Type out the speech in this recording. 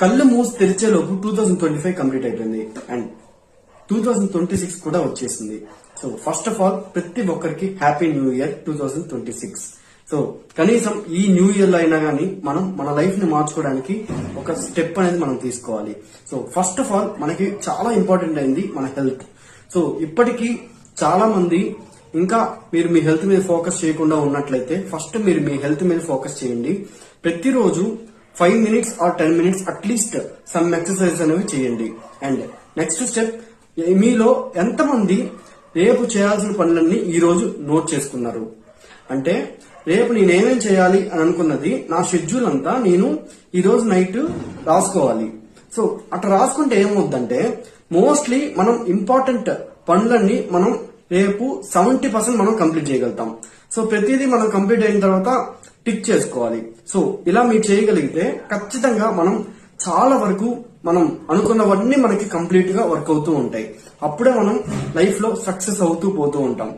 కళ్ళు మూసి తెరిచేలోపు 2025 కంప్లీట్ అయిపోయింది అండ్ 2026 కూడా వచ్చేసింది. సో ఫస్ట్ ఆఫ్ ఆల్ ప్రతి ఒక్కరికి హ్యాపీ న్యూ ఇయర్ 2026. సో కనీసం ఈ న్యూ ఇయర్ లో అయినా గానీ మనం మన లైఫ్ ని మార్చుకోవడానికి ఒక స్టెప్ అనేది మనం తీసుకోవాలి. సో ఫస్ట్ ఆఫ్ ఆల్ మనకి చాలా ఇంపార్టెంట్ అయింది మన హెల్త్. సో ఇప్పటికీ చాలా మంది ఇంకా మీరు మీ హెల్త్ మీద ఫోకస్ చేయకుండా ఉన్నట్లయితే ఫస్ట్ మీరు మీ హెల్త్ మీద ఫోకస్ చేయండి. ప్రతిరోజు 5 minutes or 10 minutes at least some exercise అనేవి చేయండి. అండ్ నెక్స్ట్ స్టెప్, మీలో ఎంతమంది రేపు చేయాల్సిన పనులన్నీ ఈ రోజు నోట్ చేసుకున్నారు? అంటే రేపు నేనేమేం చేయాలి అని అనుకున్నది నా షెడ్యూల్ అంతా నేను ఈ రోజు నైట్ రాసుకోవాలి. సో అట్లా రాసుకుంటే ఏమవుద్దంటే మోస్ట్లీ మనం ఇంపార్టెంట్ పనులన్నీ మనం రేపు 70% మనం కంప్లీట్ చేయగలుగుతాం. సో ప్రతిదీ మనం కంప్లీట్ అయిన తర్వాత టిక్ చేసుకోవాలి. సో ఇలా మీరు చేయగలిగితే ఖచ్చితంగా మనం చాలా వరకు మనం అనుకున్నవన్నీ మనకి కంప్లీట్ గా వర్క్ అవుతూ ఉంటాయి. అప్పుడే మనం లైఫ్ లో సక్సెస్ అవుతూ పోతూ ఉంటాం.